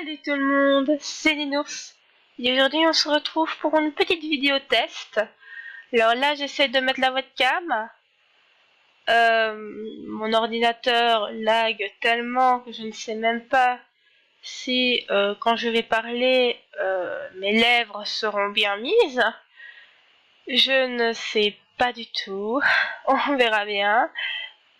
Salut tout le monde, c'est Linux. Et aujourd'hui on se retrouve pour une petite vidéo test. Alors là j'essaie de mettre la webcam. Mon ordinateur lag tellement que je ne sais même pas si quand je vais parler mes lèvres seront bien mises. Je ne sais pas du tout, on verra bien.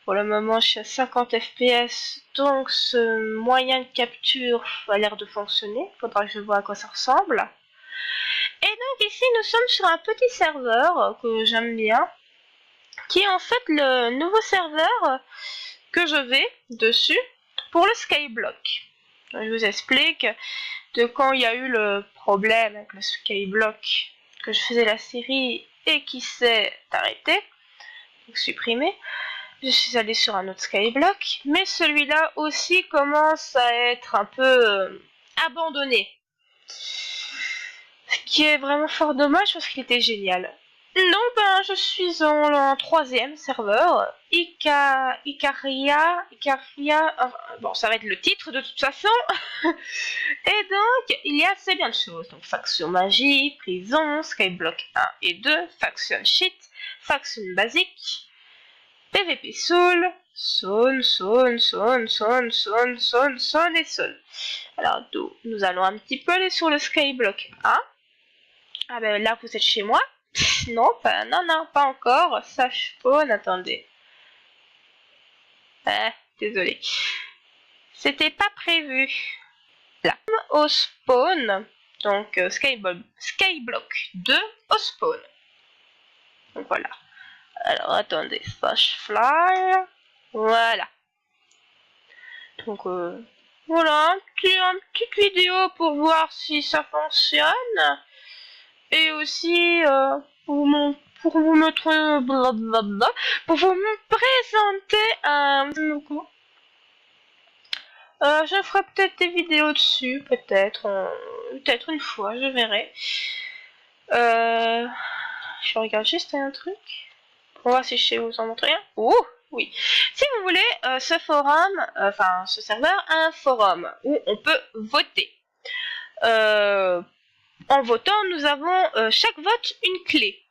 Pour le moment, je suis à 50 fps, donc ce moyen de capture a l'air de fonctionner. Faudra que je vois à quoi ça ressemble. Et donc ici, nous sommes sur un petit serveur que j'aime bien, qui est en fait le nouveau serveur que je vais dessus pour le Skyblock. Donc, je vous explique de quand il y a eu le problème avec le Skyblock, que je faisais la série et qui s'est arrêté, donc supprimé. Je suis allée sur un autre Skyblock, mais celui-là aussi commence à être un peu abandonné. Ce qui est vraiment fort dommage parce qu'il était génial. Non, je suis en troisième serveur, Icaria, bon ça va être le titre de toute façon. Et donc, il y a assez bien de choses. Donc, faction magie, prison, Skyblock 1 et 2, faction shit, faction basique, PVP Soul, Saune et Saune. Alors, nous allons un petit peu aller sur le Skyblock 1. Ah ben là, vous êtes chez moi. Non, pas encore. Ça spawn, attendez. Désolé. C'était pas prévu. Là, au spawn, donc Skyblock 2 au spawn. Donc voilà. Alors attendez, /fly, voilà. Donc voilà, une petite vidéo pour voir si ça fonctionne. Et aussi pour vous mettre blablabla, pour vous présenter un je ferai peut-être des vidéos dessus, peut-être une fois, je verrai. Je regarde juste un truc. On va voir si je sais vous en montrer un. Oh oui. Si vous voulez, ce forum, ce serveur a un forum où on peut voter. En votant, nous avons chaque vote une clé.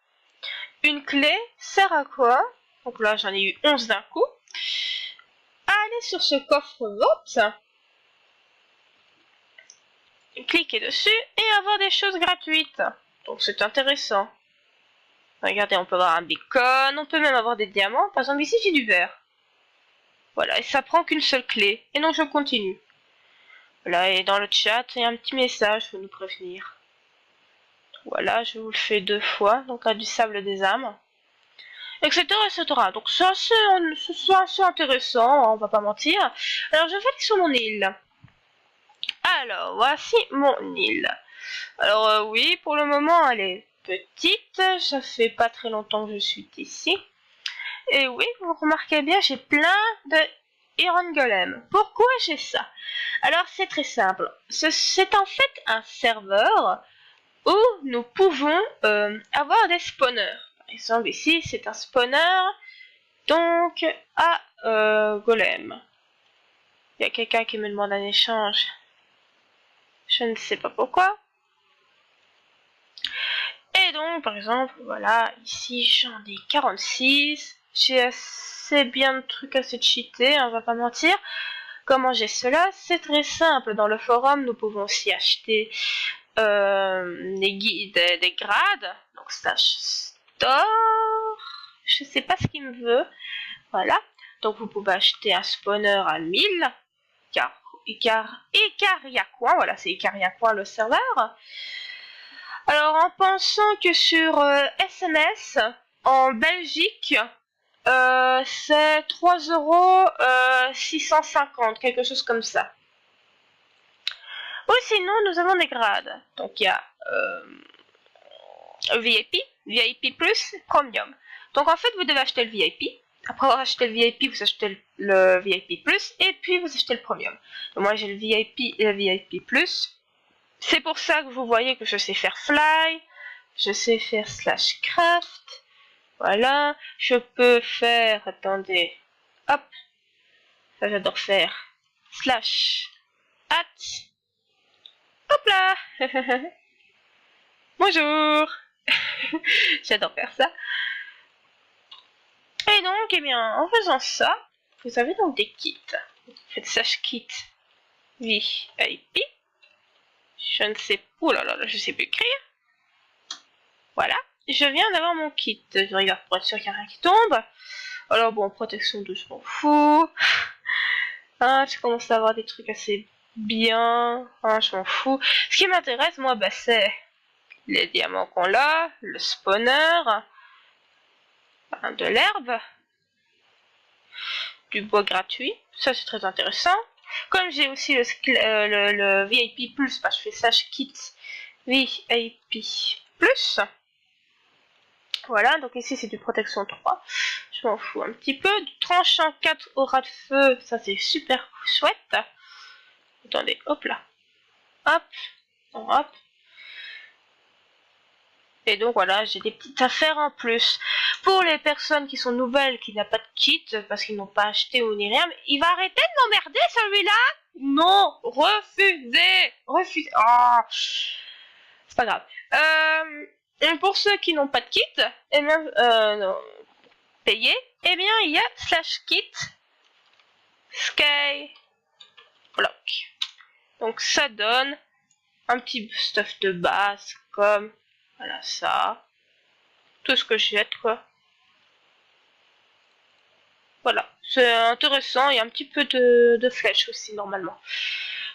Une clé sert à quoi? Donc là, j'en ai eu 11 d'un coup. À aller sur ce coffre vote, cliquer dessus et avoir des choses gratuites. Donc c'est intéressant. Regardez, on peut avoir un beacon, on peut même avoir des diamants. Par exemple, ici, j'ai du verre. Voilà, et ça prend qu'une seule clé. Et donc, je continue. Voilà, et dans le chat, il y a un petit message pour nous prévenir. Voilà, je vous le fais 2 fois. Donc, là, du sable des âmes. Etc. Donc, c'est assez intéressant, on va pas mentir. Alors, je vais aller sur mon île. Alors, voici mon île. Alors, oui, pour le moment, elle est petite. Ça fait pas très longtemps que je suis ici. Et oui, vous remarquez bien, j'ai plein de Iron Golem. Pourquoi j'ai ça? Alors, c'est très simple. C'est en fait un serveur où nous pouvons avoir des spawners. Par exemple, ici, c'est un spawner, donc, à Golem. Il y a quelqu'un qui me demande un échange. Je ne sais pas pourquoi. Et donc, par exemple, voilà, ici, j'en ai 46. J'ai assez bien de trucs assez cheatés, on va pas mentir. Comment j'ai cela? C'est très simple. Dans le forum, nous pouvons aussi acheter des grades. Donc /store. Je sais pas ce qu'il me veut. Voilà. Donc vous pouvez acheter un spawner à 1000. Icariacoin. Voilà, c'est Icariacoin le serveur. Alors en pensant que sur SMS, en Belgique, c'est 3,650 €, quelque chose comme ça. Ou sinon, nous avons des grades. Donc, il y a VIP+, Premium. Donc, en fait, vous devez acheter le VIP. Après avoir acheté le VIP, vous achetez le VIP+, et puis vous achetez le Premium. Donc, moi, j'ai le VIP et le VIP+. C'est pour ça que vous voyez que je sais faire Fly, je sais faire /craft. Voilà, je peux faire, attendez, hop, ça j'adore faire, /at, Bonjour. J'adore faire ça. Et donc, eh bien, en faisant ça, vous avez donc des kits. Vous faites slash kit VIP. Je ne sais... Oh là là, je sais plus écrire. Voilà. Je viens d'avoir mon kit. Je regarde pour être sûr qu'il n'y a rien qui tombe. Alors bon, protection 2, je m'en fous. Ah, je commence à avoir des trucs assez bien. Ah, je m'en fous. Ce qui m'intéresse, moi, bah, c'est les diamants qu'on a, le spawner, de l'herbe, du bois gratuit. Ça, c'est très intéressant. Comme j'ai aussi le VIP+, bah, je fais slash kit VIP+. Voilà, donc ici c'est du protection 3. Je m'en fous un petit peu. Du tranchant 4 aura de feu, ça c'est super chouette. Attendez, hop là. Hop, hop. Et donc voilà, j'ai des petites affaires en plus. Pour les personnes qui sont nouvelles, qui n'ont pas de kit, parce qu'ils n'ont pas acheté ou ni rien, mais il va arrêter de m'emmerder celui-là. Non, refusez. Refusez. Oh, c'est pas grave. Et pour ceux qui n'ont pas de kit, eh bien, non, payé, eh bien, il y a slash kit Skyblock. Donc ça donne un petit stuff de base, comme, voilà ça, tout ce que je jette, quoi. Voilà, c'est intéressant, il y a un petit peu de flèches aussi, normalement.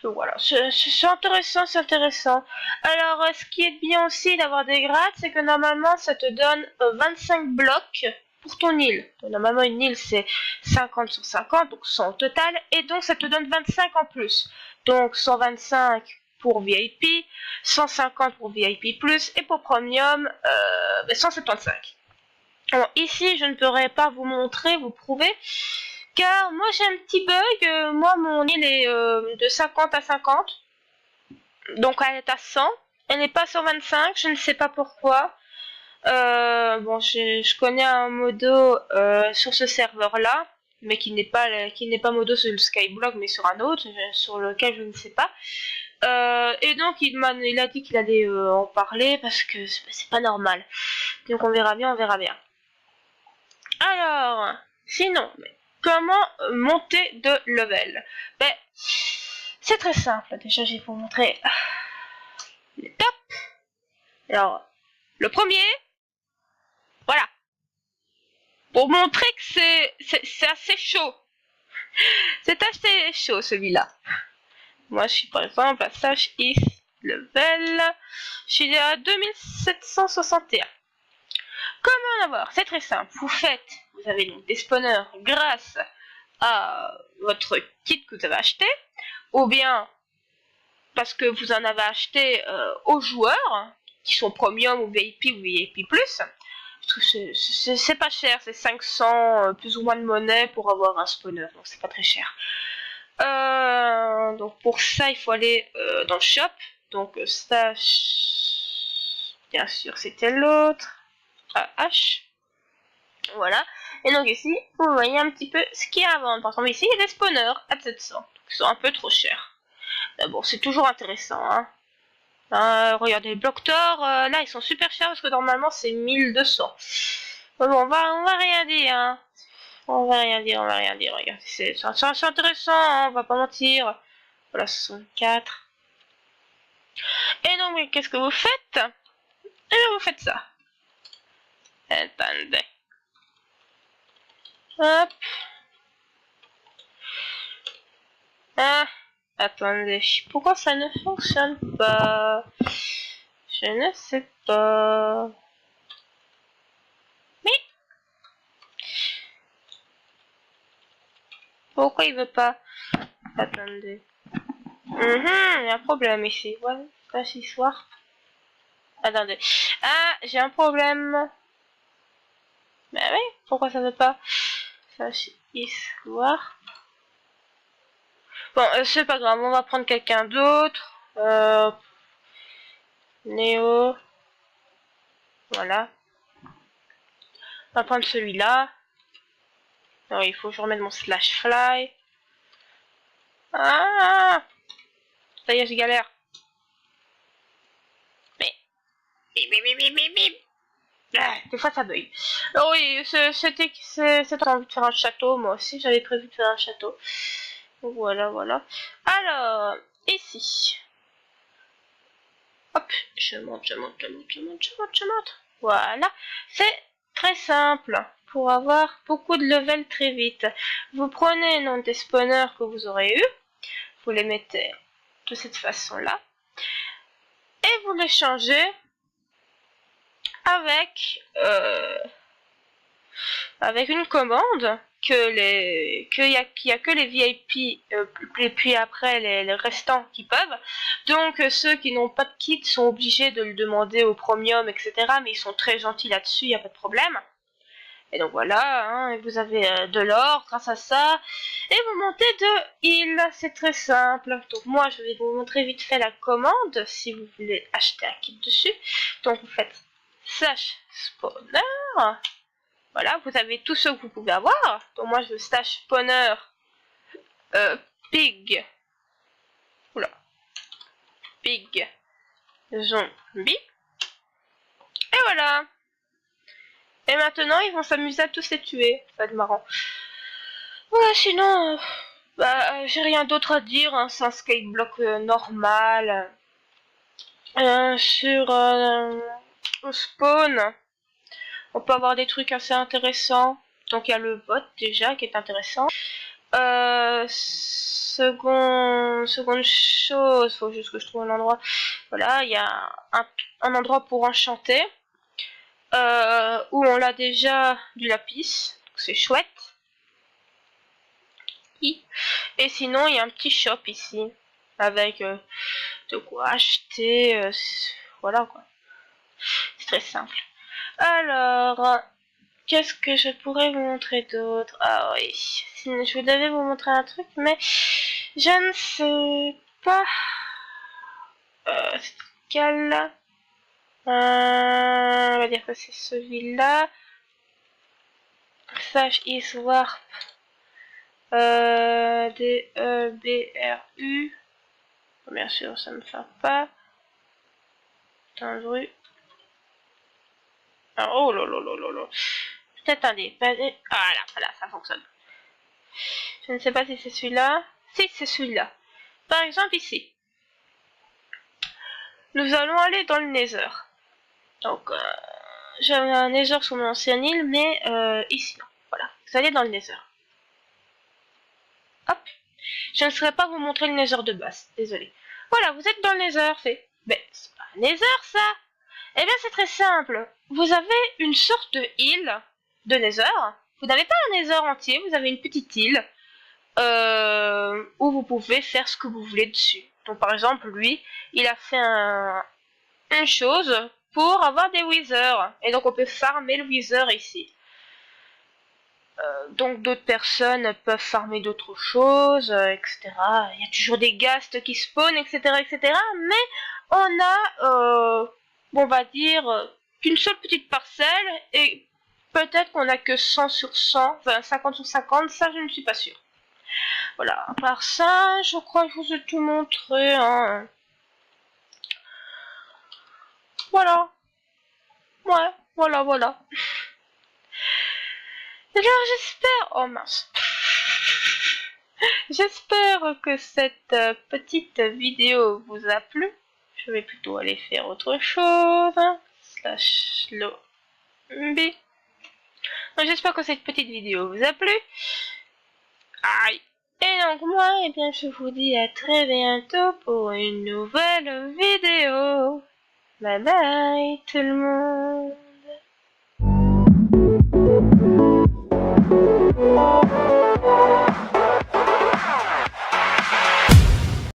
Donc voilà, c'est intéressant, c'est intéressant. Alors, ce qui est bien aussi d'avoir des grades, c'est que normalement, ça te donne 25 blocs pour ton île. Donc, normalement, une île, c'est 50 sur 50, donc 100 au total, et donc ça te donne 25 en plus. Donc 125 pour VIP, 150 pour VIP+, et pour Premium, 175. Alors ici, je ne pourrais pas vous montrer, vous prouver, car moi j'ai un petit bug. Moi, mon île est de 50 à 50, donc elle est à 100. Elle n'est pas 125, je ne sais pas pourquoi. Bon, je connais un modo sur ce serveur-là, mais qui n'est pas modo sur le Skyblock, mais sur un autre, sur lequel je ne sais pas. Et donc il a dit qu'il allait en parler parce que c'est pas normal. Donc on verra bien, on verra bien. Alors, sinon, comment monter de level? Ben, c'est très simple. Déjà, je vais vous montrer l'étape. Alors, le premier, voilà. Pour montrer que c'est assez chaud. C'est assez chaud, celui-là. Moi, je suis par exemple à Slash Is Level. Je suis à 2761. Comment en avoir? C'est très simple. Vous avez donc des spawners grâce à votre kit que vous avez acheté, ou bien parce que vous en avez acheté aux joueurs qui sont premium ou VIP ou VIP+. C'est pas cher, c'est 500 plus ou moins de monnaie pour avoir un spawner, donc c'est pas très cher. Donc pour ça, il faut aller dans le shop. Donc ça, bien sûr, c'était l'autre. H. Voilà. Et donc ici, vous voyez un petit peu ce qu'il y a à vendre. Par exemple, ici, il y a des spawners à 700. Qui sont un peu trop chers. Mais bon, c'est toujours intéressant. Hein. Regardez, les blocs d'or, là, ils sont super chers parce que normalement, c'est 1200. Mais bon, on va rien dire. Hein. On va rien dire. Regardez, c'est intéressant, hein, on va pas mentir. Voilà, 64. Et donc, mais qu'est-ce que vous faites? Eh bien, vous faites ça. Attendez. Hop. Ah, attendez. Pourquoi ça ne fonctionne pas? Je ne sais pas. Mais pourquoi il veut pas? Attendez. Il y a un problème ici. Voilà, pas si soir. Attendez. Ah, j'ai un problème. Mais oui, pourquoi ça veut pas? Ça, c'est histoire. Bon, c'est pas grave, on va prendre quelqu'un d'autre. Néo. Voilà. On va prendre celui-là. Non, il faut que je remette mon slash fly. Ah, ça y est, je galère. Bip, bip, bip, bip, bip. Ah, des fois ça bug. Oh oui, c'était envie de faire un château, moi aussi j'avais prévu de faire un château. Voilà, voilà. Alors, ici. Hop, je monte. Voilà. C'est très simple pour avoir beaucoup de level très vite. Vous prenez nom des spawners que vous aurez eu, vous les mettez de cette façon-là, et vous les changez avec une commande qu'il y a que les VIP et puis après les restants qui peuvent. Donc ceux qui n'ont pas de kit sont obligés de le demander au premium, etc. Mais ils sont très gentils là-dessus, il n'y a pas de problème. Et donc voilà, hein, et vous avez de l'or grâce à ça. Et vous montez de heal, c'est très simple. Donc moi je vais vous montrer vite fait la commande si vous voulez acheter un kit dessus. Donc vous faites /spawner. Voilà, vous avez tout ce que vous pouvez avoir. Donc moi je /spawner pig. Oula. Pig zombie. Et voilà. Et maintenant ils vont s'amuser à tous les tuer. Ça va être marrant. Ouais, sinon, j'ai rien d'autre à dire. Hein. C'est un skyblock normal. Sur au spawn, on peut avoir des trucs assez intéressants. Donc il y a le bot déjà qui est intéressant. Seconde chose, faut juste que je trouve un endroit. Voilà, il y a un endroit pour enchanter. Où on a déjà du lapis. C'est chouette. Et sinon, il y a un petit shop ici. Avec de quoi acheter. Voilà quoi. C'est très simple. Alors, qu'est-ce que je pourrais vous montrer d'autre? Ah oui, je devais vous montrer un truc, mais je ne sais pas. C'est quel? On va dire que c'est celui-là. Sage is warp. DEBRU. Bien sûr, ça ne fait pas. Attends, oh lolo. Peut-être un dé. Voilà, ça fonctionne. Je ne sais pas si c'est celui-là. Si, c'est celui-là. Par exemple, ici. Nous allons aller dans le Nether. Donc, j'avais un Nether sur mon ancienne île, mais ici. Voilà, vous allez dans le Nether. Hop. Je ne saurais pas vous montrer le Nether de base. Désolé. Voilà, vous êtes dans le Nether. Fait. Mais c'est pas un Nether, ça. Eh bien, c'est très simple. Vous avez une sorte de île de Nether. Vous n'avez pas un Nether entier, vous avez une petite île où vous pouvez faire ce que vous voulez dessus. Donc, par exemple, lui, il a fait une chose pour avoir des withers. Et donc, on peut farmer le wither ici. Donc, d'autres personnes peuvent farmer d'autres choses, etc. Il y a toujours des ghasts qui spawnent, etc. Mais on a... on va dire qu'une seule petite parcelle et peut-être qu'on a que 100 sur 100, enfin 50 sur 50, ça je ne suis pas sûre. Voilà, à part ça, je crois que je vous ai tout montré. Hein. Voilà. Ouais, voilà. Alors j'espère... Oh mince. J'espère que cette petite vidéo vous a plu. Je vais plutôt aller faire autre chose. /lobby. Donc j'espère que cette petite vidéo vous a plu. Aïe. Et donc moi, eh bien je vous dis à très bientôt pour une nouvelle vidéo. Bye bye tout le monde.